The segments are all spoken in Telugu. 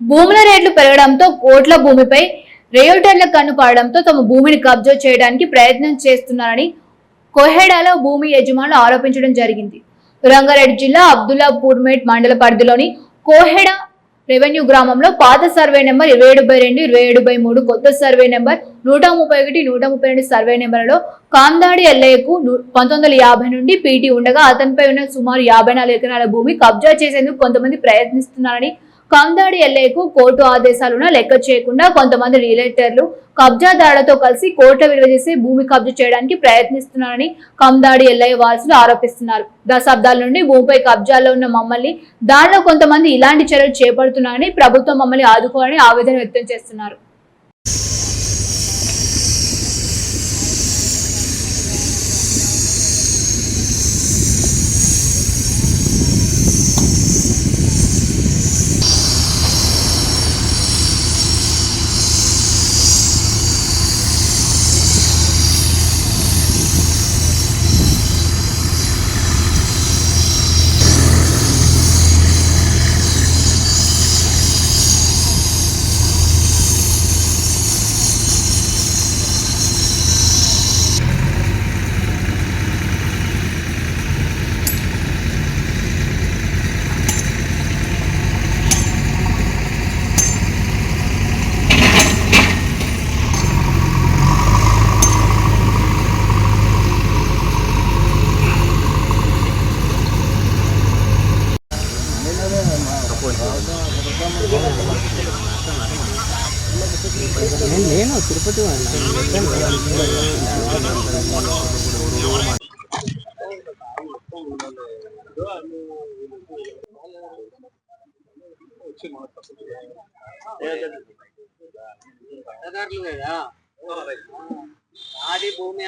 భూముల రేట్లు పెరగడంతో కోట్ల భూమిపై రేయోటర్ల కన్ను పడడంతో తమ భూమిని కబ్జా చేయడానికి ప్రయత్నం చేస్తున్నారని కోహెడాలో భూమి యజమానులు ఆరోపించడం జరిగింది. రంగారెడ్డి జిల్లా అబ్దుల్లాపూర్మేట్ మండల పరిధిలోని కోహెడ రెవెన్యూ గ్రామంలో పాత సర్వే నెంబర్ 27/2, 27/3, కొత్త సర్వే నెంబర్ 131, 132 సర్వే నెంబర్లలో కాందాడి ఎల్లయ్యకు 1950 నుండి పీటీ ఉండగా అతనిపై ఉన్న సుమారు 54 ఎకరాల భూమి కబ్జా చేసేందుకు కొంతమంది ప్రయత్నిస్తున్నారని, కాందాడి ఎల్లయ్యకు కోర్టు ఆదేశాలున్నా లెక్క చేయకుండా కొంతమంది రియల్టర్లు కబ్జాదారులతో కలిసి కోట్ల విలువ చేసే భూమి కబ్జా చేయడానికి ప్రయత్నిస్తున్నారని కాందాడి ఎల్లయ్య వారసులు ఆరోపిస్తున్నారు. దశాబ్దాల నుండి భూమిపై కబ్జాల్లో ఉన్న మమ్మల్ని దానిలో కొంతమంది ఇలాంటి చర్యలు చేపడుతున్నారని, ప్రభుత్వం మమ్మల్ని ఆదుకోవాలని ఆవేదన వ్యక్తం చేస్తున్నారు. నేను తిరుపతి ఆది భూమి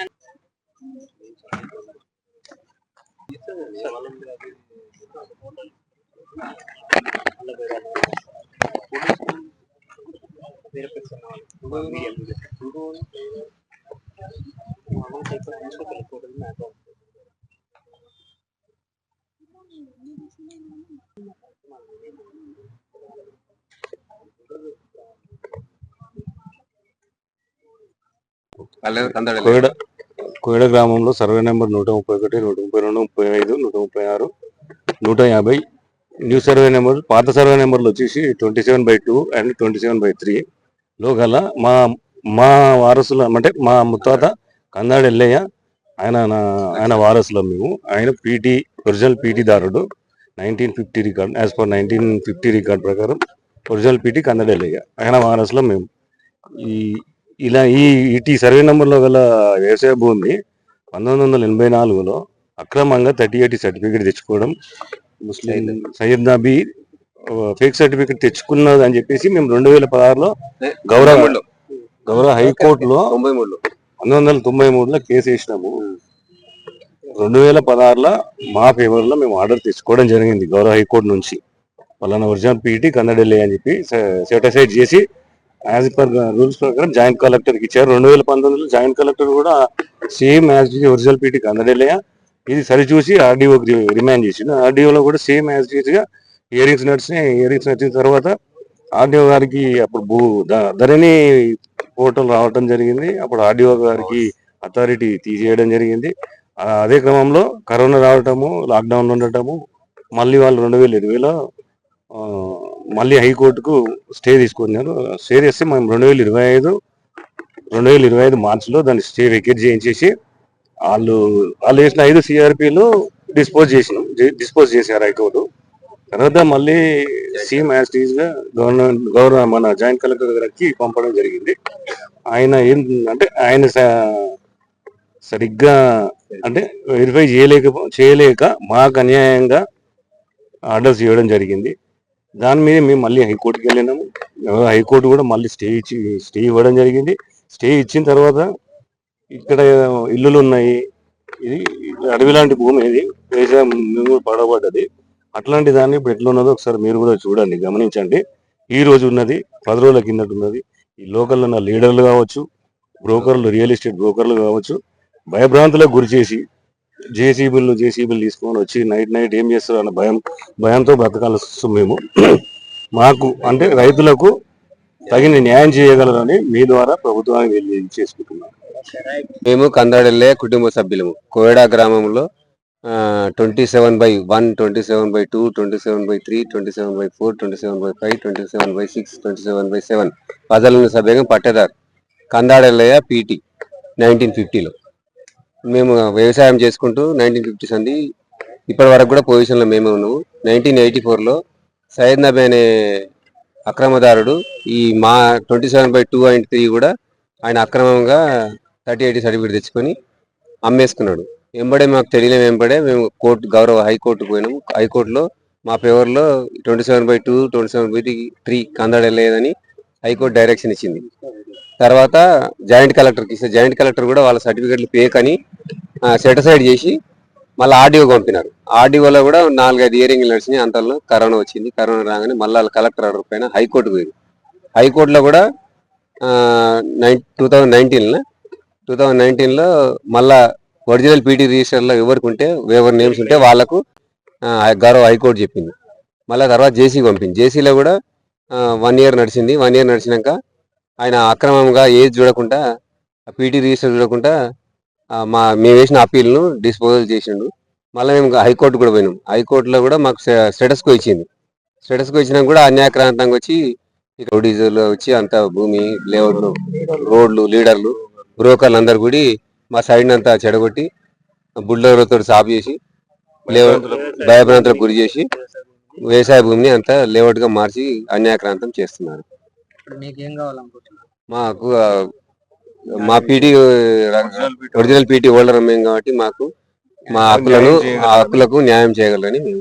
కోయడ గ్రామంలో survey number 131, 132, 35, 136, 150 new survey number, పాత సర్వే నెంబర్లు వచ్చేసి 27/2 అండ్ 27/3 లో గల మా వారసుల అంటే మా ముత్తాత కందాడి ఎల్లయ్య ఆయన వారసులం మేము. ఆయన పీటీ ఒరిజినల్ పీటీ దారుడు 1950 రికార్డ్, యాజ్ పర్ 1950 రికార్డ్ ప్రకారం ఒరిజినల్ పీటీ కందాడి ఎల్లయ్య, ఆయన వారసులం మేము. ఈ సర్వే నెంబర్లో గల వ్యవసాయ భూమి 1984లో అక్రమంగా 3080 సర్టిఫికేట్ తెచ్చుకోవడం, ముస్లిం సయ్యద్ నబీ ఫేక్ సర్టిఫికేట్ తెచ్చుకున్నది అని చెప్పేసి మేము 2016లో గౌరవ హైకోర్టులో 1993లో కేసు వేసినాము. 2016లో మా ఫేవర్లో మేము ఆర్డర్ తెచ్చుకోవడం జరిగింది గౌరవ హైకోర్టు నుంచి. పలానా ఒరిజినల్ పీటీ కన్నడెల్లి అని చెప్పి సర్టిఫైడ్ చేసి యాజ్ పర్ రూల్స్ ప్రకారం జాయింట్ కలెక్టర్కి ఇచ్చారు. 2019లో జాయింట్ కలెక్టర్ కూడా సేమ్ యాజ్ ఒరిజినల్ పీటీ కన్నడెల్లయ్య ఇది సరిచూసి ఆర్డీఓకి రిమాండ్ చేసిండు. ఆర్డీఓలో కూడా సేమ్ యాజ్ గా హియరింగ్స్ నడిచిన తర్వాత ఆర్డీఓ గారికి అప్పుడు ధరణి పోర్టల్ రావడం జరిగింది. అప్పుడు ఆర్డీఓ గారికి అథారిటీ తీసేయడం జరిగింది. అదే క్రమంలో కరోనా రావటము, లాక్డౌన్ ఉండటము, మళ్ళీ వాళ్ళు 2020లో మళ్ళీ హైకోర్టుకు స్టే తీసుకున్నారు. స్టే చేస్తే మేము 2025 మార్చిలో దాన్ని స్టే వెకేట్ చేయించేసి వాళ్ళు వేసిన 5 CRPలు డిస్పోజ్ చేశారు హైకోర్టు. తర్వాత మళ్ళీ సీఎం యాజ్ టీజ్ గా గవర్నర్ మన జాయింట్ కలెక్టర్ గారికి పంపడం జరిగింది. ఆయన ఆయన సరిగ్గా వెరిఫై చేయలేక మాకు అన్యాయంగా ఆర్డర్స్ ఇవ్వడం జరిగింది. దాని మీద మేము మళ్ళీ హైకోర్టుకి వెళ్ళినాము. హైకోర్టు కూడా మళ్ళీ స్టే ఇవ్వడం జరిగింది. స్టే ఇచ్చిన తర్వాత ఇక్కడ ఇల్లులు ఉన్నాయి, ఇది అడవి లాంటి భూమి, ఇది వ్యవసాయం పడబడ్డది. అట్లాంటి దాన్ని ఇప్పుడు ఎట్లా ఉన్నదో ఒకసారి మీరు కూడా చూడండి, గమనించండి. ఈ రోజు ఉన్నది 10 రోజుల కిందట ఉన్నది. ఈ లోకల్లో ఉన్న లీడర్లు కావచ్చు, బ్రోకర్లు, రియల్ ఎస్టేట్ బ్రోకర్లు కావచ్చు, భయభ్రాంతులకు గురి చేసి జేసీబీలు తీసుకొని వచ్చి నైట్ ఏం చేస్తారు అన్న భయంతో బ్రతకాల్సి వస్తుంది మేము. మాకు అంటే రైతులకు తగిన న్యాయం చేయగలరని మీ ద్వారా ప్రభుత్వానికి చేసుకుంటున్నాం. మేము కందాడెల్లే కుటుంబ సభ్యులము కోయడా గ్రామంలో 27/1, 27/2, 27/3, 27/4, 27/5, 27/6, 27/7 ప్రజలను సభ్యంగా పట్టేదారు కందాడెల్లయ్య పీటీ 1950లో మేము వ్యవసాయం చేసుకుంటూ 1950 సంది ఇప్పటి వరకు కూడా పొజిషన్లో మేమే ఉన్నాము. 1984లో సయ్యద్ నబీ అనే అక్రమదారుడు ఈ మా 27/2.3 కూడా ఆయన అక్రమంగా 3080 సర్టిఫికేట్ తెచ్చుకొని అమ్మేసుకున్నాడు. వెంబడే మాకు తెలియలేము, వెంబడే మేము గౌరవ హైకోర్టుకు పోయినాము. హైకోర్టులో మా ఫేవర్లో 27/2, 27/3 కందాడెళ్ళలేదని హైకోర్టు డైరెక్షన్ ఇచ్చింది. తర్వాత జాయింట్ కలెక్టర్కి ఇస్తే జాయింట్ కలెక్టర్ కూడా వాళ్ళ సర్టిఫికేట్లు ఫేక్ అని సెటిసైడ్ చేసి మళ్ళీ ఆర్డీఓ పంపినారు. ఆర్డీఓలో కూడా 4-5 ఇయరింగ్లు నడిచినాయి. అంతలో కరోనా వచ్చింది. కరోనా రాగానే మళ్ళీ వాళ్ళ కలెక్టర్ ఆర్డర్ పైన హైకోర్టుకు పోయింది. హైకోర్టులో కూడా 2019లో మళ్ళా ఒరిజినల్ పీటీ రిజిస్టర్లో ఎవరికి ఉంటే ఎవరి నేమ్స్ ఉంటే వాళ్ళకు గౌరవ హైకోర్టు చెప్పింది. మళ్ళీ తర్వాత జేసీ పంపింది. జేసీలో కూడా 1 ఇయర్ నడిచింది. 1 ఇయర్ నడిచినాక ఆయన అక్రమంగా ఏజ్ చూడకుండా పీటీ రిజిస్టర్ చూడకుండా మేము వేసిన అప్పీల్ను డిస్పోజల్ చేసిండు. మళ్ళీ మేము హైకోర్టు కూడా పోయినాం. హైకోర్టులో కూడా మాకు స్టేటస్కో ఇచ్చింది. స్టేటస్కో ఇచ్చినాక కూడా అన్యాక్రాంతంగా వచ్చి రౌడీజులో వచ్చి అంత భూమి లేఅవుట్లు, రోడ్లు, లీడర్లు, బ్రోకర్లు అందరు కూడా మా సైడ్ అంతా చెడగొట్టి బుల్డోర్లతో సాఫ్ చేసి భయభ్రాంతులకు గురి చేసి వ్యవసాయ భూమిని అంతా లేఅవుట్ గా మార్చి అన్యాక్రాంతం చేస్తున్నారు. మాకు మా పీటీ ఒరిజినల్ పీటీ హోల్డర్ మేము కాబట్టి మాకు మా హక్కులకు న్యాయం చేయగలరని మేము